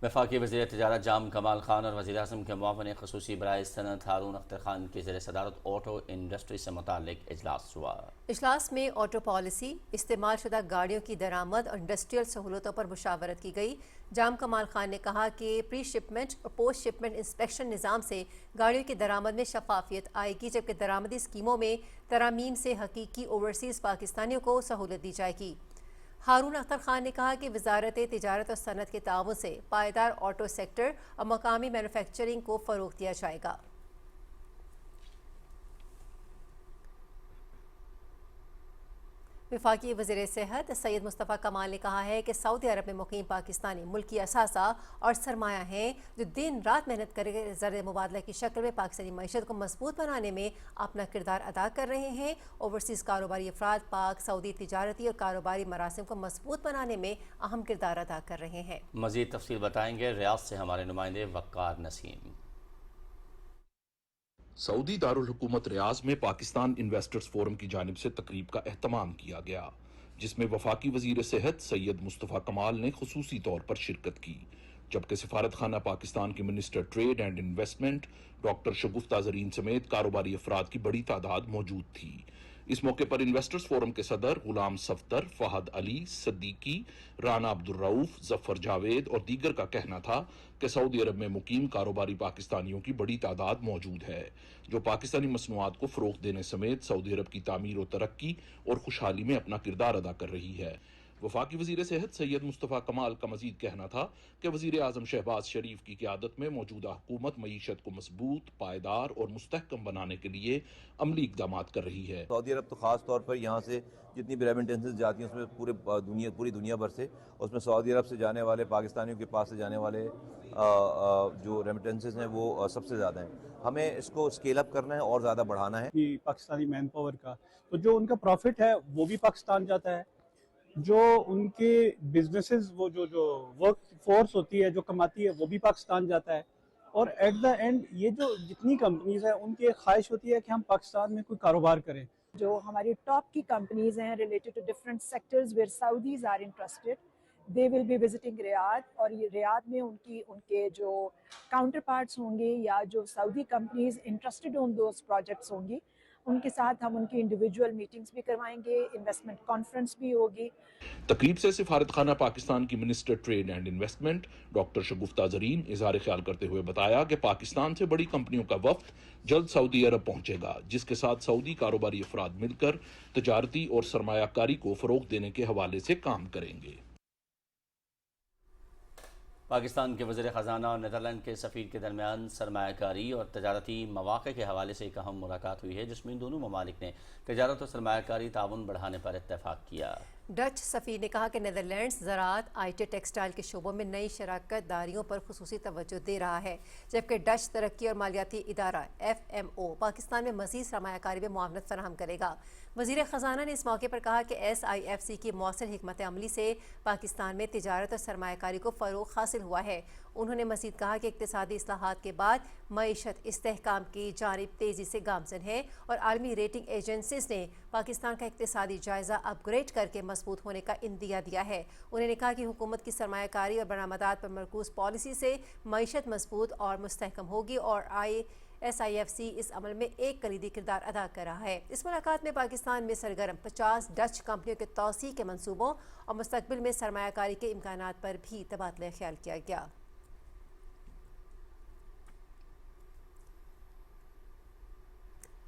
वफाकी वज़ीर तिजारत जाम कमाल खान और वज़ीर आज़म के मुआवन खसूसी बराए सनत हारून अख्तर खान की ज़ेर सदारत ऑटो इंडस्ट्री से मुताल्लिक इजलास हुआ। इजलास में ऑटो पॉलिसी, इस्तेमाल शुदा गाड़ियों की दरामद और इंडस्ट्रियल सहूलतों पर मुशावरत की गई। जाम कमाल खान ने कहा कि प्री शिपमेंट और पोस्ट शिपमेंट इंस्पेक्शन निज़ाम से गाड़ियों की दरामद में शफाफियत आएगी, जबकि दरामदी स्कीमों में तरामीम से हकीकी ओवरसीज़ पाकिस्तानियों को सहूलत दी जाएगी। हारून अख्तर खान ने कहा कि वजारत तिजारत और सनत के ताउन से पायदार ऑटो सेक्टर और मकामी मैन्युफैक्चरिंग को फ़रोग़ दिया जाएगा। वफाकी वज़ीर सेहत सैयद मुस्तफ़ा कमाल ने कहा है कि सऊदी अरब में मुकीम पाकिस्तानी मुल्की असासा और सरमाया हैं जो दिन रात मेहनत करके ज़र मुबादला की शक्ल में पाकिस्तानी मईशत को मजबूत बनाने में अपना किरदार अदा कर रहे हैं। ओवरसीज़ कारोबारी अफराद पाक सऊदी तिजारती और कारोबारी मरासिम को मजबूत बनाने में अहम किरदार अदा कर रहे हैं। मज़ीद तफसील बताएंगे रियाद से हमारे नुमाइंदे वक़ार नसीम। सऊदी दारुल हुकूमत रियाज में पाकिस्तान इन्वेस्टर्स फोरम की जानिब से तकरीब का एहतमाम किया गया, जिसमें वफाकी वजीर सेहत सैयद मुस्तफ़ा कमाल ने खुसूसी तौर पर शिरकत की, जबकि सफारत खाना पाकिस्तान के minister trade and investment doctor Shagufta Zareen समेत कारोबारी अफराद की बड़ी तादाद मौजूद थी। इस मौके पर इन्वेस्टर्स फोरम के सदर गुलाम सफ्तर, फहद अली, सद्दीकी, राना अब्दुल रऊफ, जफर जावेद और दीगर का कहना था कि सऊदी अरब में मुकीम कारोबारी पाकिस्तानियों की बड़ी तादाद मौजूद है, जो पाकिस्तानी मसनूआत को फ़रोग़ देने समेत सऊदी अरब की तामीर और तरक्की और खुशहाली में अपना किरदार अदा कर रही है। वफाकी वज़ीर सेहत सैयद मुस्तफ़ा कमाल का मज़ीद कहना था कि वज़ीर आज़म शहबाज शरीफ की क़यादत में मौजूदा हुकूमत मईशत को मजबूत, पायदार और मुस्तहकम बनाने के लिए अमली इक़दाम कर रही है। सऊदी अरब तो ख़ास तौर पर यहाँ से जितनी भी रेमिटेंसेस जाती हैं उसमें पूरी दुनिया भर से, उसमें सऊदी अरब से जाने वाले पाकिस्तानियों के पास से जाने वाले जो रेमिटेंसेस हैं वो सबसे ज़्यादा हैं। हमें इसको स्केल अप करना है और ज़्यादा बढ़ाना है। पाकिस्तानी मैन पावर का तो जो उनका प्रॉफिट है वो भी पाकिस्तान जाता है, जो उनके बिजनेसेस वो जो वर्क फोर्स होती है जो कमाती है वो भी पाकिस्तान जाता है, और एट द एंड ये जो जितनी कंपनीज हैं उनकी एक ख्वाहिश होती है कि हम पाकिस्तान में कोई कारोबार करें। जो हमारी टॉप की कंपनीज हैं related to different sectors where Saudis are interested, they will be visiting Riyadh, और ये रियाद में उनके जो काउंटर पार्ट्स होंगे या जो Saudi companies interested on those projects होंगी, उनके साथ हम उनकी इंडिविजुअल मीटिंग्स भी करवाएंगे, इन्वेस्टमेंट कॉन्फ्रेंस भी होगी। तकरीब से सिफारत खाना पाकिस्तान की minister trade and investment doctor Shagufta Zareen इज़हार ख्याल करते हुए बताया कि पाकिस्तान से बड़ी कंपनियों का वफ्द जल्द सऊदी अरब पहुंचेगा, जिसके साथ सऊदी कारोबारी अफराद मिलकर तजारती और सरमायाकारी को फ़रोग़ देने के हवाले से काम करेंगे। पाकिस्तान के वज़ीर ख़जाना और नीदरलैंड के सफ़ीर के दरमियान सरमायाकारी और तजारती मौक़े के हवाले से एक अहम मुलाकात हुई है, जिसमें दोनों ममालिक ने तजारत और सरमायाकारी ताउन बढ़ाने पर इत्तेफाक किया। डच सफ़ीर ने कहा कि नीदरलैंड्स ज़राअत, IT, टेक्सटाइल के शोबों में नई शराकत दारियों पर खुसूसी तवज्जो दे रहा है, जबकि डच तरक्की और मालियाती इदारा FMO पाकिस्तान में मज़ीद सरमायाकारी में मुआवनत फराहम करेगा। वज़ीर ख़जाना ने इस मौके पर कहा कि SIFC की मौसर हिकमत अमली से पाकिस्तान में तिजारत और सरमायाकारी को फ़रोग़ हासिल हुआ है। उन्होंने मज़ीद कहा कि इक़्तिसादी इस्लाहात के बाद मईशत इस्तेहकाम की जानिब तेज़ी से गामज़न है, और आलमी रेटिंग एजेंसीज़ ने पाकिस्तान का इक़्तिसादी जायज़ा अपग्रेड करके मजबूत होने का इंदिया दिया है। उन्होंने कहा कि हुकूमत की सरमायाकारी और बरामदात पर मरकूज़ पॉलिसी से मईशत मजबूत और मुस्तहकम होगी, और SIFC इस अमल में एक कलीदी किरदार अदा कर रहा है। इस मुलाकात में पाकिस्तान में सरगर्म 50 डच कंपनियों के तौसीक़ के मंसूबों और मुस्तक़बिल में सरमायाकारी के इम्कानात पर भी तबादला ख्याल किया गया।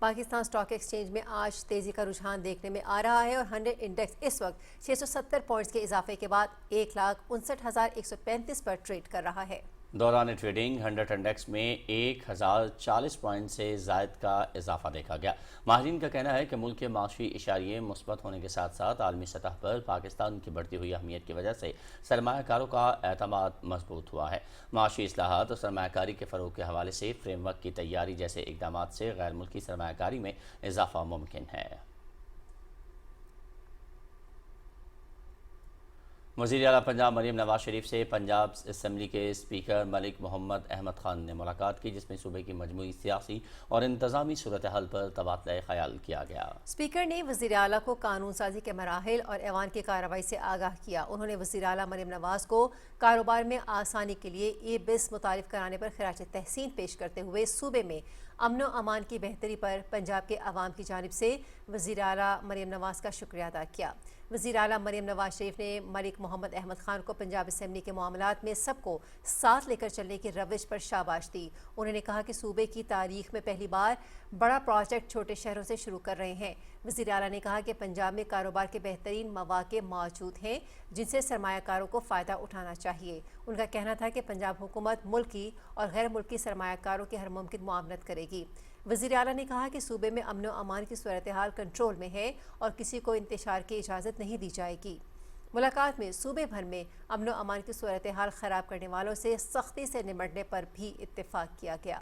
पाकिस्तान स्टॉक एक्सचेंज में आज तेज़ी का रुझान देखने में आ रहा है, और 100 इंडेक्स इस वक्त 670 पॉइंट्स के इजाफे के बाद 1,59,135 पर ट्रेड कर रहा है। दौरान ट्रेडिंग 100 इंडेक्स में 1040 पॉइंट से ज़ायद का इजाफा देखा गया। माहिरीन का कहना है कि मुल्क के माशी इशारे मुस्बत होने के साथ साथ आलमी सतह पर पाकिस्तान की बढ़ती हुई अहमियत की वजह से सरमायाकारों का एतमाद मजबूत हुआ है। माशी इस्लाहात और सरमायाकारी के फ़रोग़ के हवाले से फ्रेमवर्क की तैयारी जैसे इक़दाम से गैर मुल्की सरमायाकारी में इजाफा मुमकिन है। वज़ीर आला पंजाब मरीम नवाज शरीफ से पंजाब असम्बली के स्पीकर मलिक मोहम्मद अहमद खान ने मुलाकात की, जिसमें सूबे की मजमूई सियासी और इंतज़ामी सूरत हाल पर तबादला ख़याल किया गया। स्पीकर ने वज़ीर आला को कानून साजी के मराहिल और ऐवान की कार्रवाई से आगाह किया। उन्होंने वज़ीर आला मरीम नवाज को कारोबार में आसानी के लिए ई-बिज़ मुतारिफ कराने पर खिराज तहसीन पेश करते हुए सूबे में अमन व अमान की बेहतरी पर पंजाब के अवाम की जानिब से वज़ीर आला मरीम नवाज का शुक्रिया अदा किया। वज़ीर आला मरीम नवाज शरीफ ने मलिक मोहम्मद अहमद खान को पंजाब असम्बली के मामलात में सबको साथ लेकर चलने की रविश पर शाबाश दी। उन्होंने कहा कि सूबे की तारीख में पहली बार बड़ा प्रोजेक्ट छोटे शहरों से शुरू कर रहे हैं। वज़ीर आला ने कहा कि पंजाब में कारोबार के बेहतरीन मौक़े मौजूद हैं, जिनसे सरमायाकारों को फ़ायदा उठाना चाहिए। उनका कहना था कि पंजाब हुकूमत मुल्की और गैर मुल्की सरमायाकारों की हर मुमकिन मुआवनत करेगी। वज़ीर आला ने कहा कि सूबे में अमन व अमान की सूरत हाल कंट्रोल में है और किसी को इंतशार की इजाज़त नहीं दी जाएगी। मुलाकात में सूबे भर में अमन व अमान की सूरत हाल ख़राब करने वालों से सख्ती से निपटने पर भी इत्तेफाक किया गया।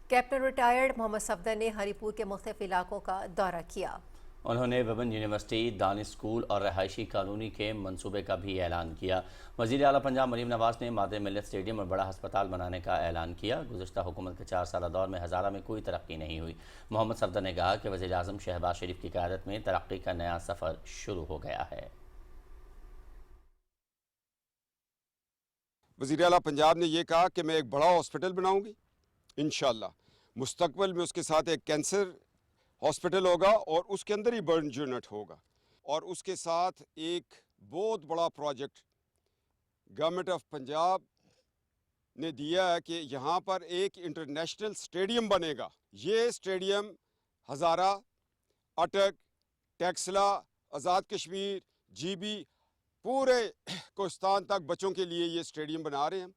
कैप्टन रिटायर्ड मोहम्मद सफदर ने हरीपुर के मुख्तलिफ इलाकों का दौरा किया। उन्होंने विभिन्न यूनिवर्सिटी, दानिश स्कूल और रहायशी कॉलोनी के मंसूबे का भी ऐलान किया। वज़ीर आला पंजाब मरीम नवाज ने मादे मिल्लत स्टेडियम और बड़ा हस्पताल बनाने का ऐलान किया। गुज़श्ता हुकूमत के 4 साल दौर में हज़ारा में कोई तरक्की नहीं हुई। मोहम्मद सफदर ने कहा कि वज़ीर आज़म शहबाज शरीफ की क़यादत में तरक्की का नया सफ़र शुरू हो गया है। वज़ीर आला पंजाब ने यह कहा कि मैं एक बड़ा हॉस्पिटल बनाऊंगी, इंशाअल्लाह मुस्तकबिल में उसके साथ एक कैंसर हॉस्पिटल होगा और उसके अंदर ही बर्न यूनिट होगा, और उसके साथ एक बहुत बड़ा प्रोजेक्ट गवर्नमेंट ऑफ पंजाब ने दिया है कि यहाँ पर एक इंटरनेशनल स्टेडियम बनेगा। ये स्टेडियम हज़ारा, अटक, टेक्सला, आज़ाद कश्मीर, जीबी, पूरे कोस्तान तक बच्चों के लिए ये स्टेडियम बना रहे हैं।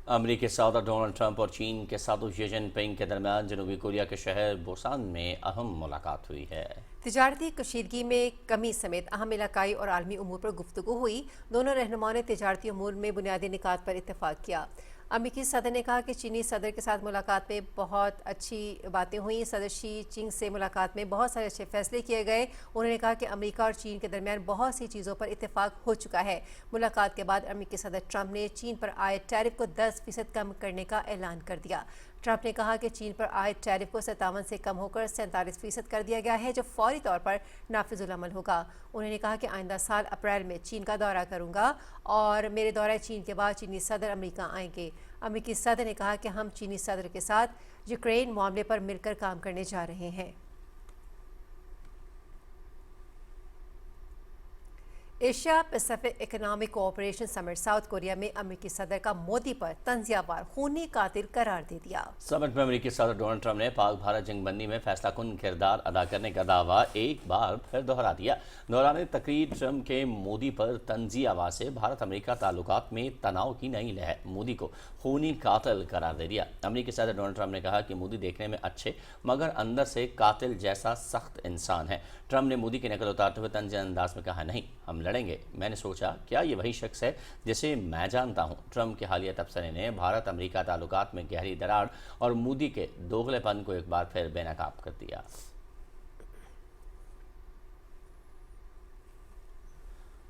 अमरीकी सदर डोनाल्ड ट्रंप और चीन के सदर शी जिनपिंग के दरमियान जनूबी कोरिया के शहर बुसान में अहम मुलाकात हुई है। तिजारती कशीदगी में कमी समेत अहम इलाकाई और आलमी उमूर पर गुफ्तगू हुई। दोनों रहनुमाओं ने तिजारती उमूर में बुनियादी निकात पर इत्तेफाक किया। अमरीकी सदर ने कहा कि चीनी सदर के साथ मुलाकात में बहुत अच्छी बातें हुई। सदर शी जिनपिंग से मुलाकात में बहुत सारे अच्छे फैसले किए गए। उन्होंने कहा कि अमेरिका और चीन के दरमियान बहुत सी चीज़ों पर इत्तेफाक हो चुका है। मुलाकात के बाद अमेरिकी सदर ट्रंप ने चीन पर आयद टैरिफ को 10% कम करने का ऐलान कर दिया। ट्रंप ने कहा कि चीन पर आयद टैरिफ को 57 से कम होकर 47% कर दिया गया है, जो फौरी तौर पर नाफिजुल अमल होगा। उन्होंने कहा कि आइंदा साल अप्रैल में चीन का दौरा करूंगा और मेरे दौरे चीन के बाद चीनी सदर अमेरिका आएंगे। अमेरिकी सदर ने कहा कि हम चीनी सदर के साथ यूक्रेन मामले पर मिलकर काम करने जा रहे हैं। Asia Pacific economic cooperation summit south Korea में अमेरिकी सदर का मोदी पर तंजियावार खूनी कातिल करार दे दिया। समिट में अमेरिकी सदर डोनाल्ड ट्रंप ने पाक भारत जंगबंदी में फैसला कुन किरदार अदा करने का दावा एक बार फिर दोहरा दिया। दौरान तकरीर ट्रंप के मोदी पर तंजी आवाज़ से भारत अमेरिका ताल्लुकात में तनाव की नई लहर मोदी को खूनी कातिल करार दे दिया। अमेरिकी सदर डोनाल्ड ट्रंप ने कहा कि मोदी देखने में अच्छे मगर अंदर से कातिल जैसा सख्त इंसान है। ट्रंप ने मोदी की नकल उतारते हुए तंज अंदाज में कहा, नहीं हम लड़ेंगे। मैंने सोचा क्या ये वही शख्स है जिसे मैं जानता हूँ। ट्रंप के हालिया तबसरे ने भारत अमेरिका ताल्लुकात में गहरी दरार और मोदी के दोगलेपन को एक बार फिर बेनकाब कर दिया।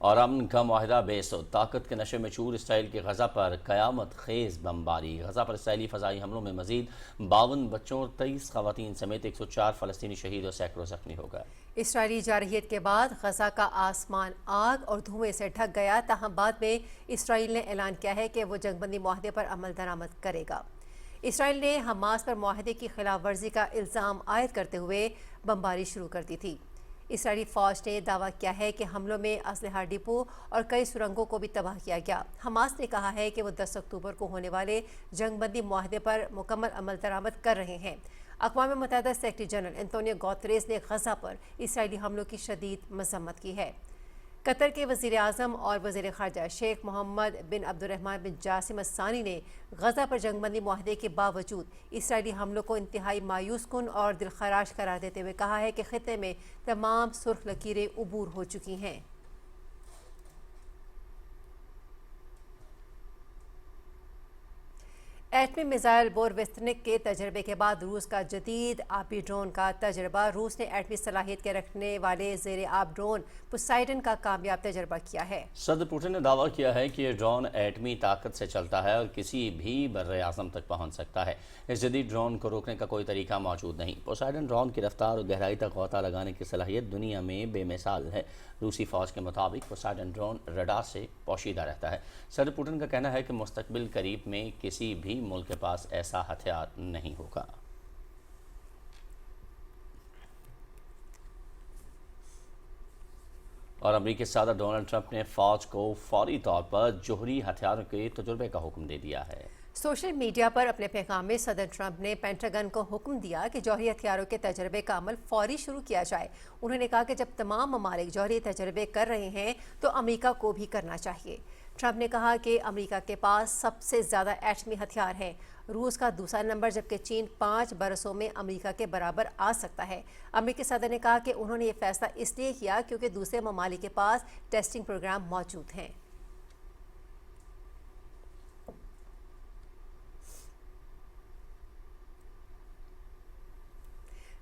और अमन का मुआहिदा बेसुध, ताकत के नशे में चूर इसराइल की गजा पर कयामत खेज बमबारी। गजा पर इसराइली फ़ज़ाई हमलों में मजीद 52 बच्चों और 23 ख़वातीन समेत 104 फ़लस्तीनी शहीद और सैकड़ों ज़ख्मी हो गए। इसराइली जारहियत के बाद गजा का आसमान आग और धुएं से ढक गया। ताहम बाद में इसराइल ने ऐलान किया है कि वो जंगबंदी मुआहदे पर अमल दरामद करेगा। इसराइल ने हमास पर मुआहदे की खिलाफ वर्जी का इल्ज़ाम आयद करते हुए बमबारी शुरू कर दी थी। इसराइली फ़ौज ने दावा किया है कि हमलों में असलहा डिपो और कई सुरंगों को भी तबाह किया गया। हमास ने कहा है कि वो 10 अक्टूबर को होने वाले जंगबंदी मुआहदे पर मुकम्मल अमल दरामद कर रहे हैं। अक़वाम मुत्तहिदा सेक्रेटरी जनरल एंटोनियो गुतेरेस ने गजा पर इसराइली हमलों की शदीद मज़म्मत की है। قطر کے وزیر اعظم اور وزیر خارجہ شیخ محمد بن عبد الرحمن بن جاسم الثانی نے غزہ پر جنگ بندی معاہدے کے باوجود اسرائیلی حملوں کو انتہائی مایوس کن اور دلخراش قرار دیتے ہوئے کہا ہے کہ خطے میں تمام سرخ لکیریں عبور ہو چکی ہیں۔ ایٹمی میزائل بوروستنک کے تجربے کے بعد روس کا جدید آبی ڈرون کا تجربہ۔ روس نے ایٹمی صلاحیت کے رکھنے والے زیر آب ڈرون پوسائیڈن کا کامیاب تجربہ کیا ہے۔ صدر پوٹن نے دعویٰ کیا ہے کہ یہ ڈرون ایٹمی طاقت سے چلتا ہے اور کسی بھی بر اعظم تک پہنچ سکتا ہے۔ اس جدید ڈرون کو روکنے کا کوئی طریقہ موجود نہیں۔ پوسائیڈن ڈرون کی رفتار اور گہرائی تک غوطہ لگانے کی صلاحیت دنیا میں بے مثال ہے۔ روسی فوج کے مطابق پوسائیڈن ڈرون رڈار سے پوشیدہ رہتا ہے۔ صدر پوٹن کا کہنا ہے کہ مستقبل قریب میں کسی بھی ملک کے پاس ایسا ہتھیار نہیں ہوگا۔ اور امریکی صدر ڈونلڈ ٹرمپ نے فوج کو فوری طور پر جوہری ہتھیاروں کے تجربے کا حکم دے دیا ہے۔ سوشل میڈیا پر اپنے پیغام میں صدر ٹرمپ نے پینٹاگن کو حکم دیا کہ جوہری ہتھیاروں کے تجربے کا عمل فوری شروع کیا جائے۔ انہوں نے کہا کہ جب تمام ممالک جوہری تجربے کر رہے ہیں تو امریکہ کو بھی کرنا چاہیے۔ ٹرمپ نے کہا کہ امریکہ کے پاس سب سے زیادہ ایٹمی ہتھیار ہیں، روس کا دوسرا نمبر، جبکہ چین 5 برسوں میں امریکہ کے برابر آ سکتا ہے۔ امریکی صدر نے کہا کہ انہوں نے یہ فیصلہ اس لیے کیا کیونکہ دوسرے ممالک کے پاس ٹیسٹنگ پروگرام موجود ہیں۔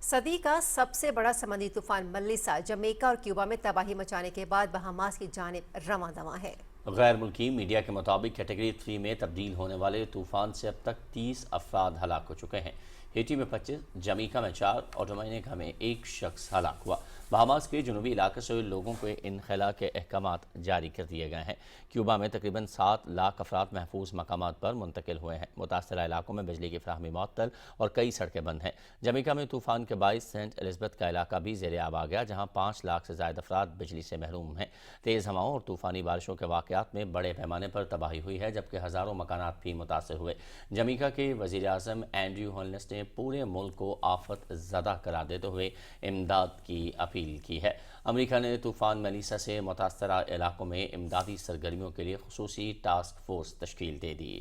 صدی کا سب سے بڑا سمندری طوفان ملیسا جمیکا اور کیوبا میں تباہی مچانے کے بعد بہاماس کی جانب رواں دواں ہے۔ غیر ملکی میڈیا کے مطابق کیٹیگری 3 میں تبدیل ہونے والے طوفان سے اب تک 30 افراد ہلاک ہو چکے ہیں۔ ہیٹی میں 25، جمیکا میں 4 اور ڈومینیکا میں 1 شخص ہلاک ہوا۔ بہاماس کے جنوبی علاقے سے لوگوں کو انخلا کے احکامات جاری کر دیے گئے ہیں۔ کیوبا میں تقریباً 7 لاکھ افراد محفوظ مقامات پر منتقل ہوئے ہیں۔ متاثرہ علاقوں میں بجلی کی فراہمی معطل اور کئی سڑکیں بند ہیں۔ جمیکا میں طوفان کے باعث سینٹ الزبتھ کا علاقہ بھی زیر آب آ گیا، جہاں 5 لاکھ سے زائد افراد بجلی سے محروم ہیں۔ تیز ہواؤں اور طوفانی بارشوں کے واقعات میں بڑے پیمانے پر تباہی ہوئی ہے، جبکہ ہزاروں مکانات بھی متاثر ہوئے۔ جمیکا کے وزیر اعظم اینڈریو ہولنس نے پورے ملک کو آفت زدہ قرار دیتے ہوئے امداد کی اپیل کی ہے۔ امریکہ نے طوفان میلیسا سے متاثرہ علاقوں میں امدادی سرگرمیوں کے لیے خصوصی ٹاسک فورس تشکیل دے دی۔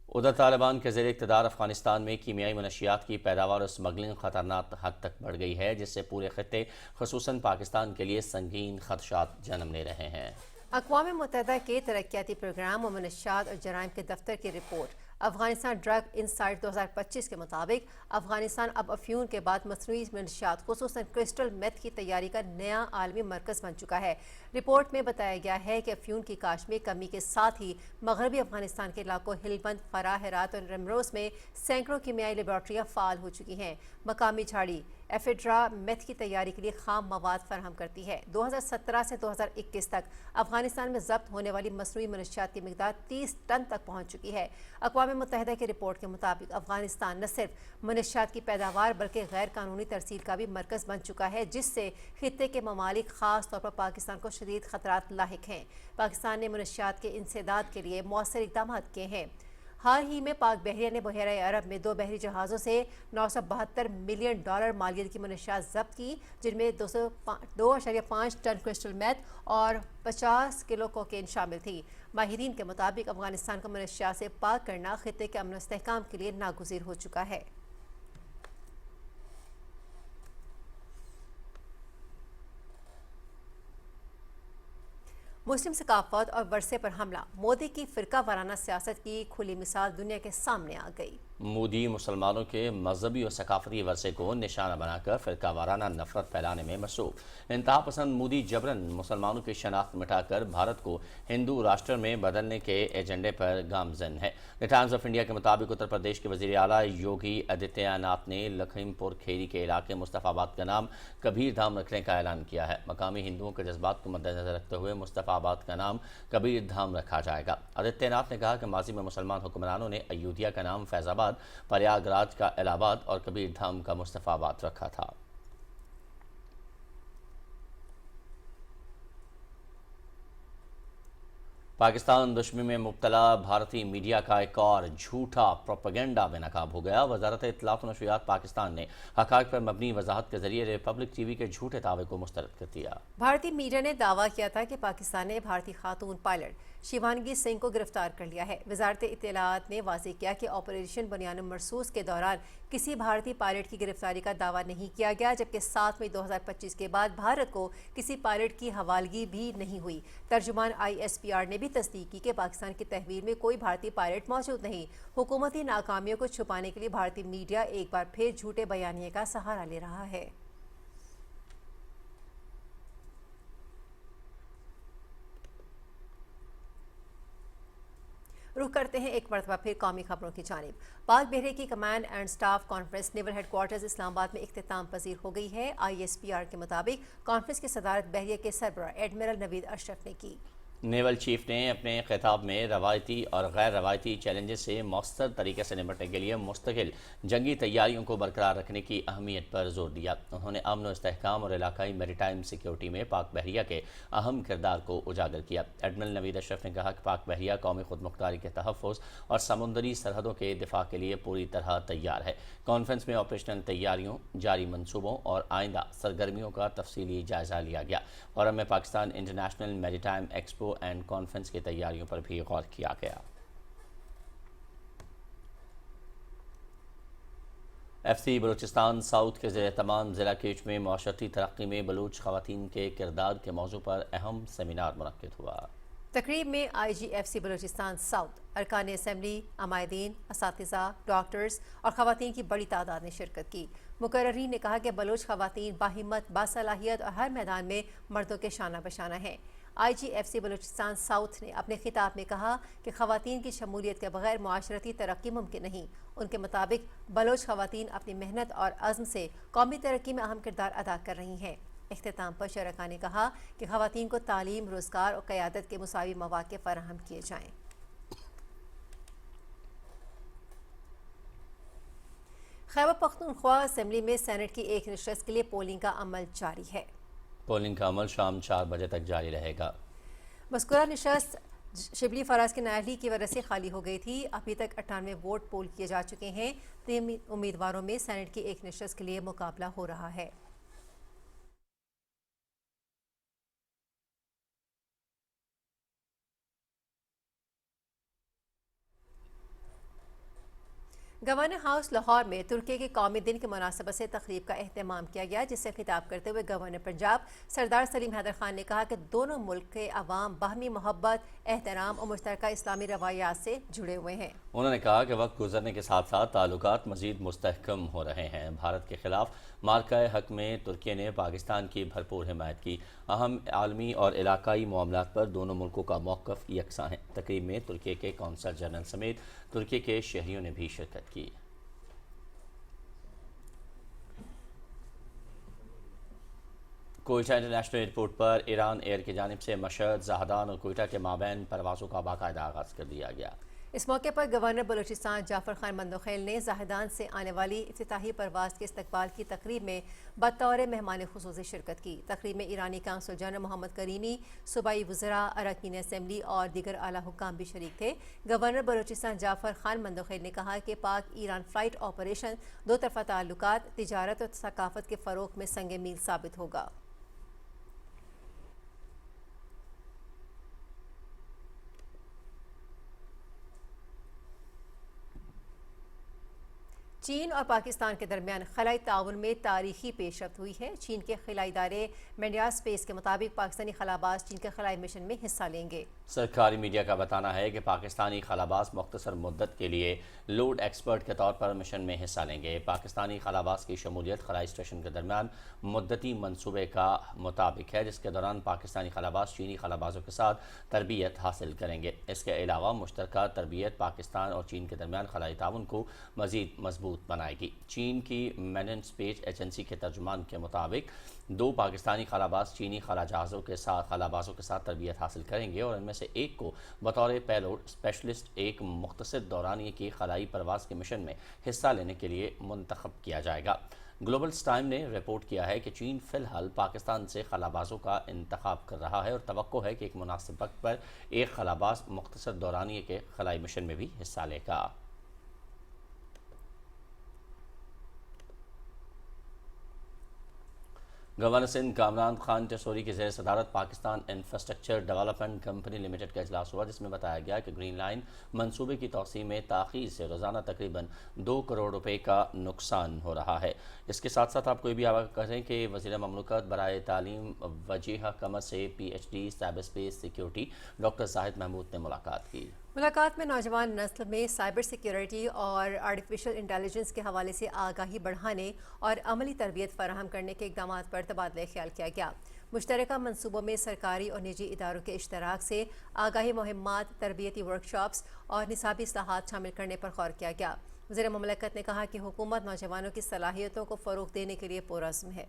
ادھر طالبان کے زیر اقتدار افغانستان میں کیمیائی منشیات کی پیداوار اور اسمگلنگ خطرناک حد تک بڑھ گئی ہے، جس سے پورے خطے خصوصاً پاکستان کے لیے سنگین خدشات جنم لے رہے ہیں۔ اقوام متحدہ کے ترقیاتی پروگرام و منشیات اور جرائم کے دفتر کی رپورٹ افغانستان ڈرگ انسائٹ 2025 کے مطابق افغانستان اب افیون کے بعد مصنوعی منشیات خصوصاً کرسٹل میتھ کی تیاری کا نیا عالمی مرکز بن چکا ہے۔ رپورٹ میں بتایا گیا ہے کہ افیون کی کاشت میں کمی کے ساتھ ہی مغربی افغانستان کے علاقوں ہلبند، فرا، ہرات اور رمروز میں سینکڑوں کیمیائی لیبارٹریاں فعال ہو چکی ہیں۔ مقامی جھاڑی ایفیڈرا میتھ کی تیاری کے لیے خام مواد فراہم کرتی ہے۔ 2017 سے 2021 تک افغانستان میں ضبط ہونے والی مصنوعی منشیات کی مقدار 30 ٹن تک پہنچ چکی ہے۔ اقوام متحدہ کی رپورٹ کے مطابق افغانستان نہ صرف منشیات کی پیداوار بلکہ غیر قانونی ترسیل کا بھی مرکز بن چکا ہے، جس سے خطے کے ممالک خاص طور پر پاکستان کو شدید خطرات لاحق ہیں۔ پاکستان نے منشیات کے انسداد کے لیے مؤثر اقدامات کیے ہیں۔ حال ہی میں پاک بحریہ نے بحیرہ عرب میں 2 بحری جہازوں سے $972 ملین مالیت کی منشیات ضبط کی، جن میں 2.5 ٹن کرسٹل میتھ اور 50 کلو کوکین شامل تھی۔ ماہرین کے مطابق افغانستان کو منشیات سے پاک کرنا خطے کے امن و استحکام کے لیے ناگزیر ہو چکا ہے۔ مسلم ثقافت اور ورثے پر حملہ، مودی کی فرقہ وارانہ سیاست کی کھلی مثال دنیا کے سامنے آ گئی۔ مودی مسلمانوں کے مذہبی اور ثقافتی ورثے کو نشانہ بنا کر فرقہ وارانہ نفرت پھیلانے میں مصروف۔ انتہا پسند مودی جبراً مسلمانوں کی شناخت مٹا کر بھارت کو ہندو راشٹر میں بدلنے کے ایجنڈے پر گامزن ہے۔ دی ٹائمز آف انڈیا کے مطابق اتر پردیش کے وزیر اعلیٰ یوگی آدتیہ ناتھ نے لکھیم پور کھیری کے علاقے مصطفیٰ آباد کا نام کبیر دھام رکھنے کا اعلان کیا ہے۔ مقامی ہندوؤں کے جذبات کو مد نظر رکھتے ہوئے مصطفیٰ آباد کا نام کبیر دھام رکھا جائے گا۔ آدتیہ ناتھ نے کہا کہ ماضی میں مسلمان حکمرانوں نے ایودھیا کا نام فیض آباد، پریاگ راج کا الہ آباد اور کبیر دھام کا مصطفیٰ آباد رکھا تھا۔ पाकिस्तान दुश्मनी में मुब्तला भारतीय मीडिया का एक और झूठा प्रोपेगेंडा बेनकाब हो गया। वजारत इत्तलात व नशरियात पाकिस्तान ने हक़ाइक़ पर मबनी वजाहत के जरिए रिपब्लिक टीवी के झूठे दावे को मुस्तरद कर दिया। भारतीय मीडिया ने दावा किया था कि पाकिस्तान ने भारतीय खातून पायलट शिवानगी सिंह को गिरफ्तार कर लिया है। वजारत इत्तलात ने वाज़ेह किया कि ऑपरेशन बुनियान मरसूस के दौरान किसी भारतीय पायलट की गिरफ्तारी का दावा नहीं किया गया, जबकि 7 मई 2025 के बाद भारत को किसी पायलट की हवालगी भी नहीं हुई। तर्जुमान ISPR ने भी तस्दीक की कि पाकिस्तान की तहवील में कोई भारतीय पायलट मौजूद नहीं। हुकूमती नाकामियों को छुपाने के लिए भारतीय मीडिया एक बार फिर झूठे बयानिए का सहारा ले रहा है। रुख करते हैं एक मरतबा फिर कौमी खबरों की जानिब। पाक बहरे की command and staff conference naval headquarters Islamabad में इख्तिताम पजीर हो गई है। ISPR के मुताबिक कॉन्फ्रेंस की सदारत बहरिया के सरबराह एडमिरल नवीद अशरफ ने की। नेवल चीफ ने अपने खिताब में रवायती और गैर रवायती चैलेंजेस से मौसर तरीके से निपटने के लिए मुस्तकिल जंगी तैयारियों को बरकरार रखने की अहमियत पर जोर दिया। उन्होंने अमन व इस्तेहकाम और इलाकाई मैरीटाइम सिक्योरिटी में पाक बहरिया के अहम किरदार को उजागर किया। एडमिरल नवीद अशरफ ने कहा कि पाक बहरिया कौमी खुद मुख्तारी के तहफ़्फ़ुज़ और समुंदरी सरहदों के दिफा के लिए पूरी तरह तैयार है। कॉन्फ्रेंस में ऑपरेशनल तैयारियों, जारी मनसूबों और आइंदा सरगर्मियों का तफसीली जायजा लिया गया। और में Pakistan international maritime expo and conference की तैयारियों पर भी गौर किया गया। FC बलूचिस्तान साउथ के ज़ेर तमाम ज़िला केच में माशरती तरक्की में बलूच ख़वातीन के किरदार के मौजू पर अहम सेमिनार मुनक्किद हुआ। तकरीब में IGFC बलूचिस्तान साउथ, अरकान असम्बली, अमायदीन, असातिज़ा, डॉक्टर्स और ख़वातीन की बड़ी तादाद ने शिरकत की। मुकर्रीन ने कहा कि बलूच ख़वातीन बाहिम्मत, बासलाहियत और हर मैदान में मर्दों के शाना बशाना हैं। IGFC बलूचिस्तान साउथ ने अपने खिताब में कहा कि ख़वातीन की शमूलियत के बगैर मुआशरती तरक्की मुमकिन नहीं। उनके मुताबिक बलोच ख़वातीन अपनी मेहनत और अज़्म से कौमी तरक्की में अहम किरदार अदा कर रही हैं। इख्तिताम पर शरका ने कहा कि ख़वातीन को तालीम, रोज़गार और क़यादत के मुसावी मौक़े फ़राहम किए जाएँ। खैबर पख्तूनख्वा असम्बली में सेनेट की एक नशस्त के लिए पोलिंग का अमल जारी है। पोलिंग का अमल शाम 4 बजे तक जारी रहेगा। मज़कूरा नशस्त शिबली फराज की नाअहली की वजह से खाली हो गई थी। अभी तक 98 वोट पोल किए जा चुके हैं। 3 उम्मीदवारों में सेनेट की एक नशस्त के लिए मुकाबला हो रहा है। गवर्नर हाउस लाहौर में तुर्की के कौमी दिन के मुनासबत से तकरीब का एहतमाम किया गया, जिससे खिताब करते हुए गवर्नर पंजाब सरदार सलीम हैदर खान ने कहा कि दोनों मुल्क के अवाम बाहमी मोहब्बत, एहतराम और मुश्तरका इस्लामी रवायात से जुड़े हुए हैं। उन्होंने कहा कि वक्त गुजरने के साथ साथ ताल्लुकात मज़ीद मुस्तहकम हो रहे हैं। भारत के खिलाफ मार्का हक में तुर्की ने पाकिस्तान की भरपूर हिमायत की। अहम आलमी और इलाकाई मामलात पर दोनों मुल्कों का मौक़िफ़ यकसां है। तकरीब में तुर्की के कौंसल जनरल समेत तुर्की के शहरियों ने भी शिरकत की। कोयटा इंटरनेशनल एयरपोर्ट पर ईरान एयर की जानिब से मशहद, ज़ाहदान और कोयटा के माबैन परवाज़ों का बाकायदा आगाज़ कर दिया गया। इस मौके पर गवर्नर बलूचिस्तान जाफर खान मंदोखेल ने ज़ाहदान से आने वाली इफ्तिताही परवाज़ के इस्तकबाल की तकरीब में बतौर मेहमान खुसूसी शिरकत की। तकरीब में ईरानी काउंसिल जनरल मोहम्मद करीमी, सूबाई वज़रा, अरकान असम्बली और दीगर आला हुक्काम भी शरीक थे। गवर्नर बलूचिस्तान जाफर खान मंदोखेल ने कहा कि पाक ईरान फ़्लाइट ऑपरेशन दो तरफ़ा ताल्लुकात, तिजारत और सकाफ़त के फ़रोग़ में संग मील साबित होगा। चीन और पाकिस्तान के दरमियान खलाई ताउन में तारीखी पेशरफ्त हुई है। चीन के खलाई इदारे मेडिया स्पेस के मुताबिक पाकिस्तानी खलाबाज चीन के खलाई मिशन में हिस्सा लेंगे। सरकारी मीडिया का बताना है कि पाकिस्तानी खलाबाज मुख्तसर मुद्दत के लिए लोड एक्सपर्ट के तौर पर मिशन में हिस्सा लेंगे। पाकिस्तानी खलाबाज की शमूलियत खलाई स्टेशन के दरमियान मुद्दती मनसूबे का मुताबिक है, जिसके दौरान पाकिस्तानी खलाबाज चीनी खलाबाजों के साथ तरबियत हासिल करेंगे। इसके अलावा मुश्तरका तरबियत पाकिस्तान और चीन के दरमियान खलाई ताउन को मज़ीद मजबूत बनाएगी। चीन की मैनन स्पेस एजेंसी के तर्जुमान के मुताबिक 2 पाकिस्तानी खलाबाज चीनी खलाबाजों के साथ तरबियत हासिल करेंगे और इनमें से एक को बतौर पेलोड स्पेशलिस्ट एक मुख्तसर दौरानिए की खलाई परवाज़ के मिशन में हिस्सा लेने के लिए मुंतखब किया जाएगा। ग्लोबल्स टाइम ने रिपोर्ट किया है कि चीन फ़िलहाल पाकिस्तान से खलाबाजों का इंतखाब कर रहा है और तवक्को है कि एक मुनासिब वक्त पर एक खलाबाज मुख्तसर दौरानिए के खलाई मिशन में भी हिस्सा लेगा। गवर्नर सिंध कामरान खान टेसोरी की ज़ेर सदारत Pakistan infrastructure development company limited का इजलास हुआ, जिसमें बताया गया कि ग्रीन लाइन मंसूबे की तोसी में ताख़ीर से रोज़ाना तकरीबन 2 करोड़ रुपए का नुकसान हो रहा है। इसके साथ साथ आपको ये भी आगाह करें कि वज़ीर ममलकत बराए तालीम वजीहा कमर से PhD cyber space security doctor Zahid Mahmood ने मुलाकात की। मुलाकात में नौजवान नस्ल में साइबर सिक्योरिटी और आर्टिफिशियल इंटेलिजेंस के हवाले से आगाही बढ़ाने और अमली तरबियत फराहम करने के इक़दाम पर तबादला ख्याल किया गया। मुश्तरका मनसूबों में सरकारी और निजी इदारों के इश्तराक से आगाही मुहिम्मात, तरबियती वर्कशॉप्स और निसाबी इस्लाहात शामिल करने पर गौर किया गया। वज़ीर ममलकत ने कहा कि हुकूमत नौजवानों की सलाहियतों को फ़रोग़ देने के लिए पुरअज़्म है।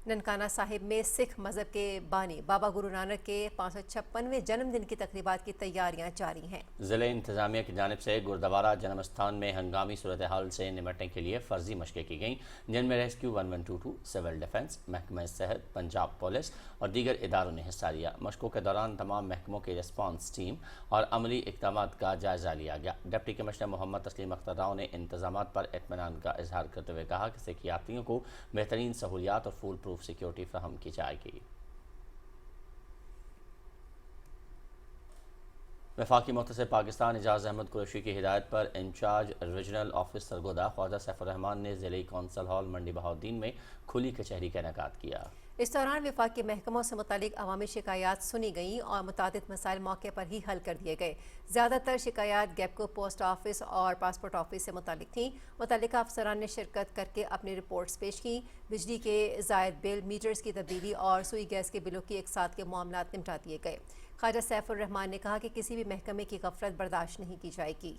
ननकाना साहिब में सिख मज़हब के बानी बाबा गुरु नानक के 556वें जन्मदिन की तकरीबात की तैयारियां जारी हैं। ज़िले इंतज़ामिया की जानिब से गुरुद्वारा जन्म स्थान में हंगामी सूरत हाल से निपटने के लिए फ़र्जी मशक़ें की गईं, जिनमें रेस्क्यू 1122, सिविल डिफेंस, महकमा सेहत, पंजाब पुलिस और दीगर इदारों ने हिस्सा लिया। मशक़ों के दौरान तमाम महकमों की रिस्पॉन्स टीम और अमली इक़दामात का जायज़ा लिया गया। डिप्टी कमिश्नर मोहम्मद तस्लीम अख्तर राव ने इंतज़ामात पर इत्मीनान का इजहार करते हुए कहा कि सिख यात्रियों को बेहतरीन सहूलियात और फूल प्रूफ सिक्योरिटी फराहम की जाएगी। वफाकी मुख्तसर पाकिस्तान एजाज अहमद कुरैशी की हिदायत पर in-charge regional office Sargodha Khawaja Saifur Rehman ने ज़िले कौंसल हॉल मंडी बहाउद्दीन में खुली कचहरी का इनेकाद किया। इस दौरान वफाकी महकमों से मुतालिक अवामी शिकायत सुनी गईं और मुतादिद मसाइल मौके पर ही हल कर दिए गए। ज़्यादातर शिकायत गैपको पोस्ट ऑफिस और पासपोर्ट ऑफिस से मुतालिक थीं। मुतल्लिका अफसरान ने शिरकत करके अपनी रिपोर्ट्स पेश की। बिजली के ज़ायद बिल, मीटर्स की तब्दीली और सुई गैस के बिलों की एक साथ के मामलात निपटा दिए गए। ख्वाजा सैफुर रहमान ने कहा कि किसी भी महकमे की गफलत बर्दाश्त नहीं की जाएगी।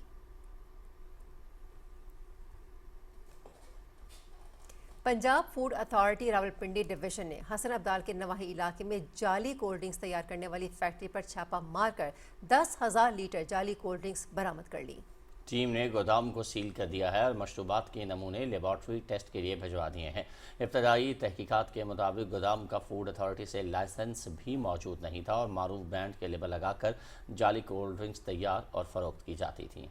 Punjab food authority Rawalpindi division ने हसन अब्दाल के नवाही इलाके में जाली कोल्ड ड्रिंक्स तैयार करने वाली फैक्ट्री पर छापा मारकर 10,000 लीटर जाली कोल्ड ड्रिंक्स बरामद कर ली। टीम ने गोदाम को सील कर दिया है और मशरूबात के नमूने लेबॉर्ट्री टेस्ट के लिए भिजवा दिए हैं। इब्तदाई तहकीकात के मुताबिक गोदाम का फूड अथॉरिटी से लाइसेंस भी मौजूद नहीं था और मारूफ ब्रांड के लेबल लगाकर जाली कोल्ड ड्रिंक्स तैयार और फरोख्त की जाती थी।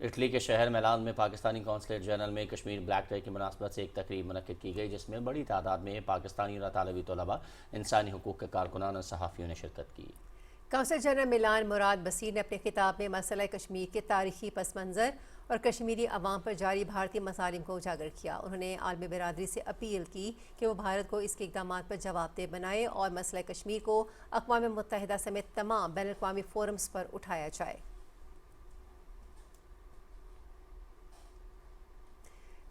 इटली के शहर मिलान में पाकिस्तानी कौंसलेट जनरल में कश्मीर ब्लैक डे की मुनासबत से एक तकरीब मुनक्किद की गई, जिसमें बड़ी तादाद में पाकिस्तानी और तालिबी तलबा, इंसानी हुकूक के कारकुनान और सहाफ़ियों ने शिरकत की। कौंसल जनरल मिलान मुराद बसीर ने अपने खिताब में मसला कश्मीर के तारीखी पस मंज़र और कश्मीरी अवाम पर जारी भारतीय मसालिम को उजागर किया। उन्होंने आलमी बिरादरी से अपील की कि वो भारत को इसके इक़दामात पर जवाबदेह बनाए और मसला कश्मीर को अक़वाम मुत्तहिदा समेत तमाम बैनुल अक़वामी फोरम्स पर उठाया जाए।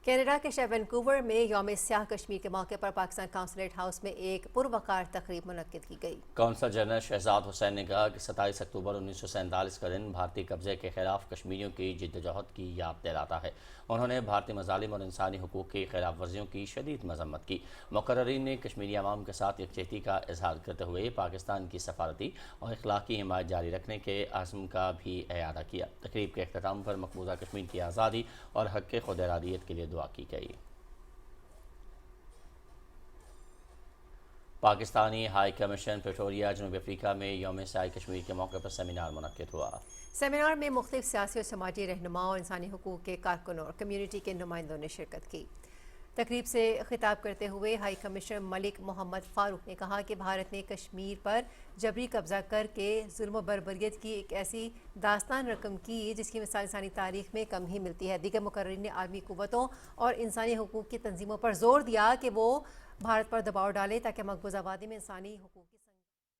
कनाडा के शहर वैनकूवर में यौम स्याह कश्मीर के मौके पर पाकिस्तान काउंसलेट हाउस में एक पुरवकार तकरीब मुनक्किद की गई। कौंसल जनरल शहजाद हुसैन ने कहा कि 27 अक्टूबर 1947 का दिन भारतीय कब्जे के खिलाफ कश्मीरियों की जिद्दोजहद की याद दिलाता है। उन्होंने भारतीय मज़ालिम और इंसानी हुकूक की खिलाफ वर्जियों की शदीद मजम्मत की। मुक़र्ररीन ने कश्मीरी अवाम के साथ यकजहती का इजहार करते हुए पाकिस्तान की सफारती और इखलाकी हिमायत जारी रखने के अज़्म का भी इयादा किया। तकरीब के अख्ताम पर मकबूजा कश्मीर की आज़ादी और हक़ खुद इरादियत के लिए दुआ की गई। पाकिस्तानी हाई कमीशन प्रेटोरिया जनूबी अफ्रीका में यौम स्याह कश्मीर के मौके पर सेमिनार मुनक्किद हुआ। सेमिनार में मुख्तलिफ सियासी और समाजी रहनुमाओं और इंसानी हुकूक के कारकुनों और कम्यूनिटी के नुमाइंदों ने शिरकत की। तकरीब से खिताब करते हुए हाई कमिश्नर मलिक मोहम्मद फ़ारूक ने कहा कि भारत ने कश्मीर पर जबरी कब्जा करके जुल्म व बर्बरियत की एक ऐसी दास्तान रकम की जिसकी मिसाल इंसानी तारीख में कम ही मिलती है। दीगर मुकर्रिरीन ने आलमी कुव्वतों और इंसानी हुकूक की तंजीमों पर जोर दिया कि वो भारत पर दबाव डालें ताकि मकबूजा वादी में इंसानी हुकूक